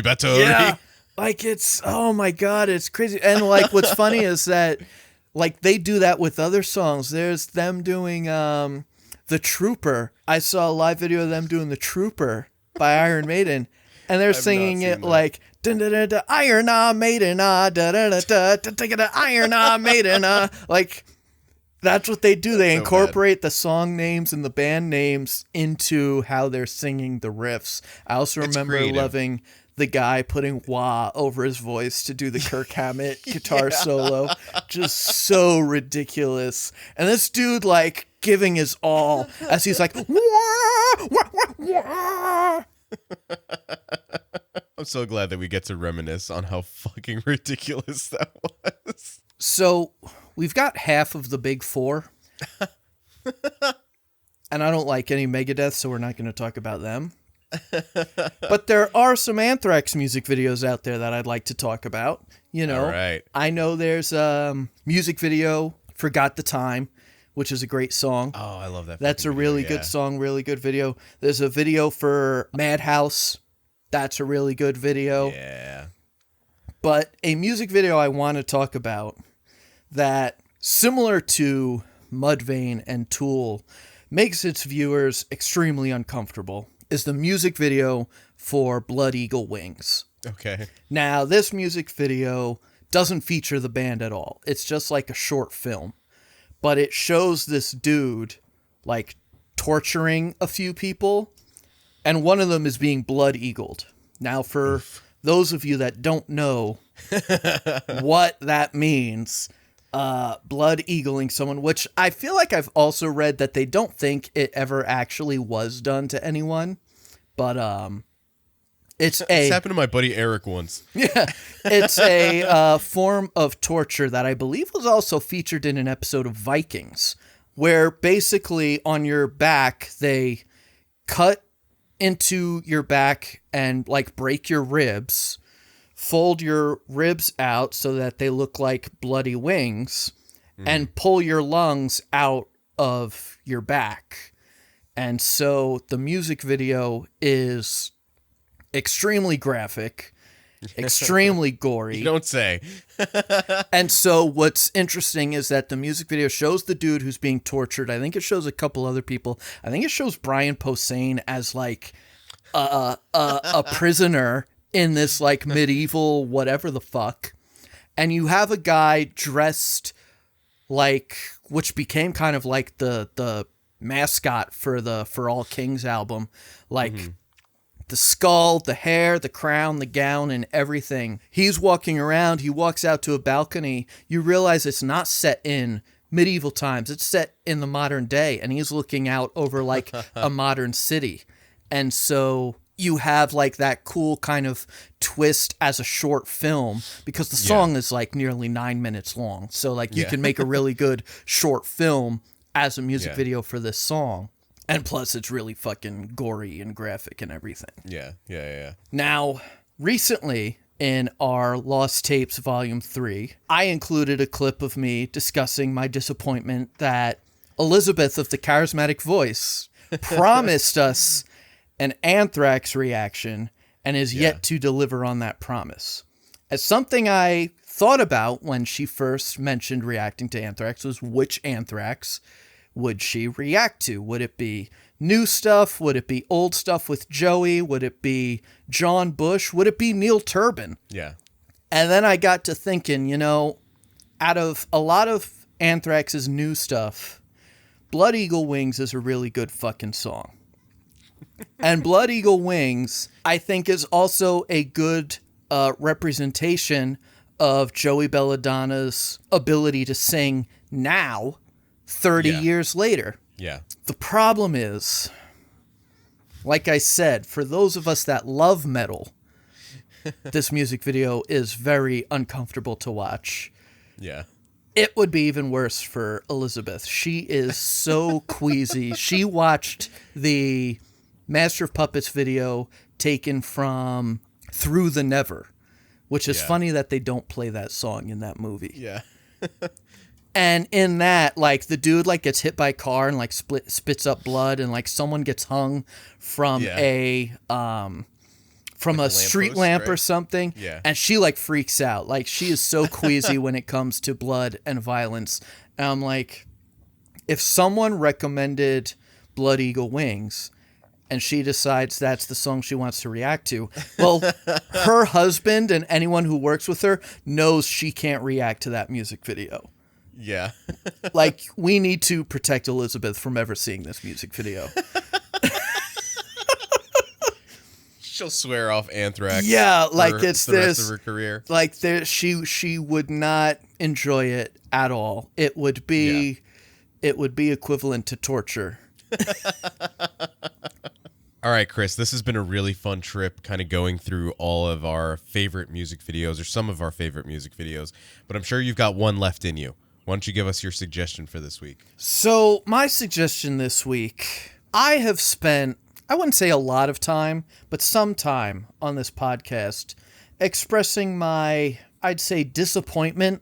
battery. Yeah, like, it's, oh my God, it's crazy. And like, what's funny is that, like, they do that with other songs. There's them doing The Trooper. I saw a live video of them doing The Trooper by Iron Maiden, and they're singing it like, Iron Maiden, Iron Maiden, like, that's what they do. They incorporate the song names and the band names into how they're singing the riffs. I also remember loving the guy putting wah over his voice to do the Kirk Hammett guitar solo. Just so ridiculous. And this dude, like, giving his all as he's like, wah, wah, wah, wah. I'm so glad that we get to reminisce on how fucking ridiculous that was. So we've got half of the big 4. And I don't like any Megadeth, so we're not going to talk about them. But there are some Anthrax music videos out there that I'd like to talk about. You know, all right. I know there's a music video for Got the Time, which is a great song. Oh, I love that. That's a really good song, really good video. There's a video for Madhouse That's a really good video. Yeah. But a music video I want to talk about that, similar to Mudvayne and Tool, makes its viewers extremely uncomfortable is the music video for Blood Eagle Wings. Okay. Now, this music video doesn't feature the band at all. It's just like a short film. But it shows this dude, like, torturing a few people, and one of them is being blood-eagled. Now, for those of you that don't know what that means, blood-eagling someone, which I feel like I've also read that they don't think it ever actually was done to anyone, but it's happened to my buddy Eric once. Yeah, it's a form of torture that I believe was also featured in an episode of Vikings, where basically on your back, they cut into your back and like break your ribs, fold your ribs out so that they look like bloody wings, and pull your lungs out of your back. And so the music video is extremely graphic, extremely gory. You don't say. And so what's interesting is that the music video shows the dude who's being tortured. I think it shows a couple other people. I think it shows Brian Posehn as like a prisoner in this like medieval whatever the fuck. And you have a guy dressed like, which became kind of like the mascot for the For All Kings album, like the skull, the hair, the crown, the gown, and everything. He's walking around. He walks out to a balcony. You realize it's not set in medieval times. It's set in the modern day, and he's looking out over like a modern city. And so you have like that cool kind of twist as a short film, because the song is like nearly 9 minutes long. So like you can make a really good short film as a music video for this song. And plus, it's really fucking gory and graphic and everything. Yeah. Now, recently, in our Lost Tapes Volume 3, I included a clip of me discussing my disappointment that Elizabeth of the Charismatic Voice promised us an Anthrax reaction and is yet to deliver on that promise. As something I thought about when she first mentioned reacting to Anthrax was which Anthrax would she react to? Would it be new stuff? Would it be old stuff with Joey? Would it be John Bush? Would it be Neil Turbin? Yeah. And then I got to thinking, you know, out of a lot of Anthrax's new stuff, Blood Eagle Wings is a really good fucking song. And Blood Eagle Wings, I think, is also a good representation of Joey Belladonna's ability to sing now, 30 years later. Yeah. The problem is, like I said, for those of us that love metal, this music video is very uncomfortable to watch. Yeah. It would be even worse for Elizabeth. She is so queasy. She watched the Master of Puppets video taken from Through the Never, which is funny that they don't play that song in that movie. Yeah. And in that, like, the dude, like, gets hit by a car and, like, spits up blood, and, like, someone gets hung from a street lamp or something. Yeah. And she, like, freaks out. Like, she is so queasy when it comes to blood and violence. And I'm like, if someone recommended Blood Eagle Wings and she decides that's the song she wants to react to, well, her husband and anyone who works with her knows she can't react to that music video. Yeah. Like, we need to protect Elizabeth from ever seeing this music video. She'll swear off Anthrax. Yeah, like it's the rest of her career. Like she would not enjoy it at all. It would be equivalent to torture. All right, Chris, this has been a really fun trip, kind of going through all of our favorite music videos, or some of our favorite music videos, but I'm sure you've got one left in you. Why don't you give us your suggestion for this week? So my suggestion this week, I have spent, I wouldn't say a lot of time, but some time on this podcast expressing my, I'd say, disappointment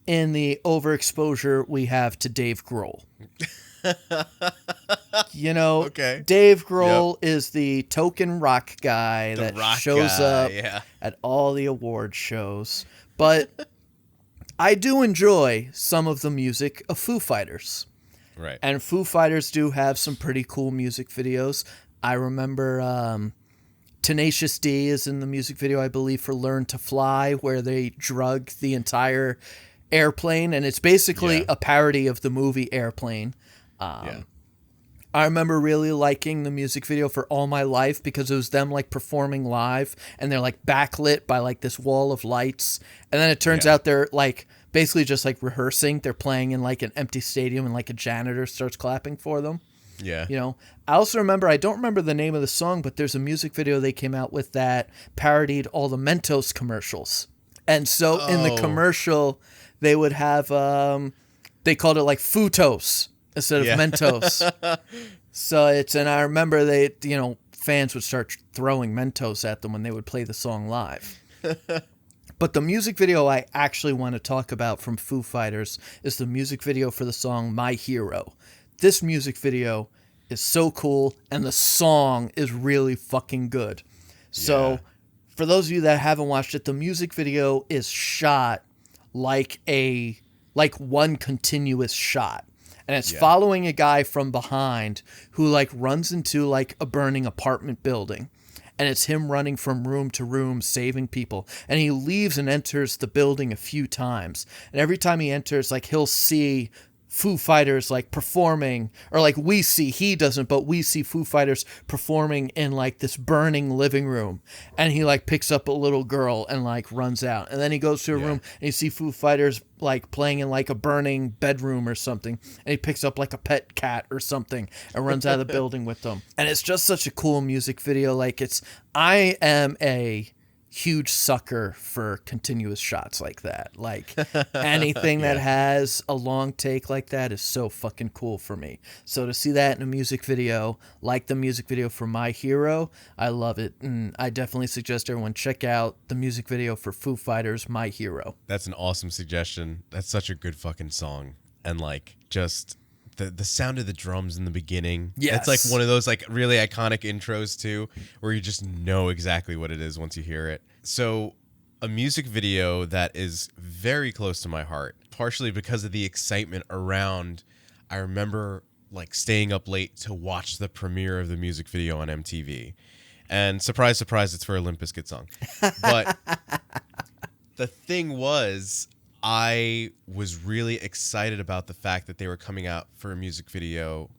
in the overexposure we have to Dave Grohl. You know, Okay. Dave Grohl is the token rock guy The that rock shows guy, up yeah. at all the award shows. But I do enjoy some of the music of Foo Fighters. Right. And Foo Fighters do have some pretty cool music videos. I remember Tenacious D is in the music video, I believe, for Learn to Fly, where they drug the entire airplane. And it's basically a parody of the movie Airplane. Yeah. I remember really liking the music video for All My Life because it was them like performing live and they're like backlit by like this wall of lights. And then it turns out they're like basically just like rehearsing. They're playing in like an empty stadium and like a janitor starts clapping for them. Yeah. You know, I also remember, I don't remember the name of the song, but there's a music video they came out with that parodied all the Mentos commercials. And so in the commercial, they would have, they called it like Futos instead of Mentos. So and I remember fans would start throwing Mentos at them when they would play the song live. But the music video I actually want to talk about from Foo Fighters is the music video for the song My Hero. This music video is so cool, and the song is really fucking good. So for those of you that haven't watched it, the music video is shot like one continuous shot. And it's following a guy from behind who like runs into like a burning apartment building. And it's him running from room to room, saving people. And he leaves and enters the building a few times. And every time he enters, like he'll see Foo Fighters like performing, or like he doesn't, but we see Foo Fighters performing in like this burning living room, and he like picks up a little girl and like runs out, and then he goes to a room and you see Foo Fighters like playing in like a burning bedroom or something, and he picks up like a pet cat or something and runs out of the building with them. And it's just such a cool music video. Like I am a huge sucker for continuous shots like that. Like anything that has a long take like that is so fucking cool for me. So to see that in a music video, like the music video for My Hero, I love it. And I definitely suggest everyone check out the music video for Foo Fighters' My Hero. That's an awesome suggestion. That's such a good fucking song. And like just the sound of the drums in the beginning. Yes. It's like one of those like really iconic intros too, where you just know exactly what it is once you hear it. So a music video that is very close to my heart, partially because of the excitement around, I remember like staying up late to watch the premiere of the music video on MTV. And surprise, surprise, it's for a Limp Bizkit song. But the thing was, I was really excited about the fact that they were coming out with a music video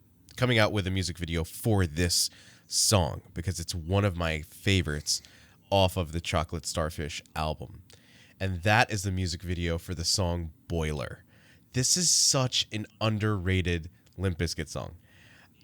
for this song, because it's one of my favorites off of the Chocolate Starfish album. And that is the music video for the song Boiler. This is such an underrated Limp Bizkit song.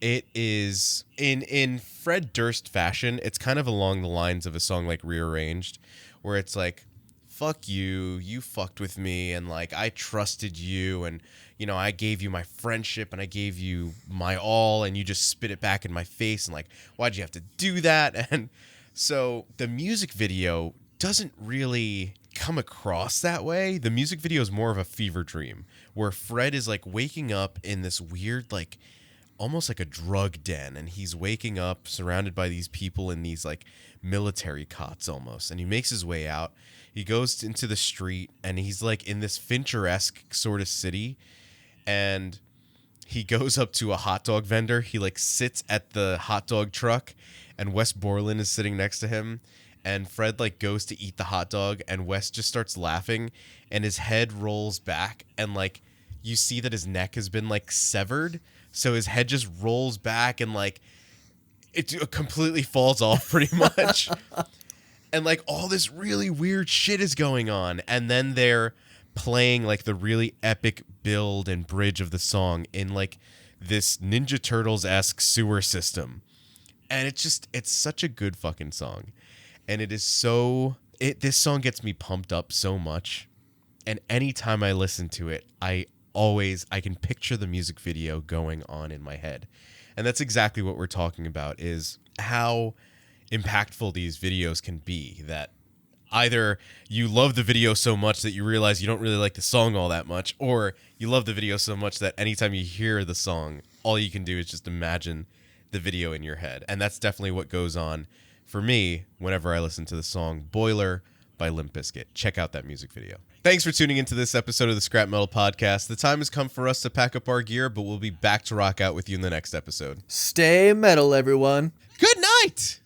It is, in Fred Durst fashion, it's kind of along the lines of a song like Rearranged, where it's like, fuck you, you fucked with me, and like I trusted you, and you know I gave you my friendship and I gave you my all, and you just spit it back in my face, and like why'd you have to do that? And so the music video doesn't really come across that way. The music video is more of a fever dream, where Fred is like waking up in this weird like almost like a drug den, and he's waking up surrounded by these people in these like military cots almost, and he makes his way out. He goes into the street, and he's like in this Fincher-esque sort of city, and he goes up to a hot dog vendor. He like sits at the hot dog truck, and Wes Borland is sitting next to him, and Fred like goes to eat the hot dog, and Wes just starts laughing, and his head rolls back, and like you see that his neck has been like severed, so his head just rolls back, and like it completely falls off pretty much. And like all this really weird shit is going on, and then they're playing like the really epic build and bridge of the song in like this Ninja Turtles-esque sewer system. And it's such a good fucking song. And this song gets me pumped up so much. And anytime I listen to it, I can picture the music video going on in my head. And that's exactly what we're talking about, is how impactful these videos can be, that either you love the video so much that you realize you don't really like the song all that much, or you love the video so much that anytime you hear the song, all you can do is just imagine the video in your head. And that's definitely what goes on for me whenever I listen to the song Boiler by Limp Bizkit. Check out that music video. Thanks for tuning into this episode of the Scrap Metal Podcast. The time has come for us to pack up our gear, but we'll be back to rock out with you in the next episode. Stay metal, everyone. Good night!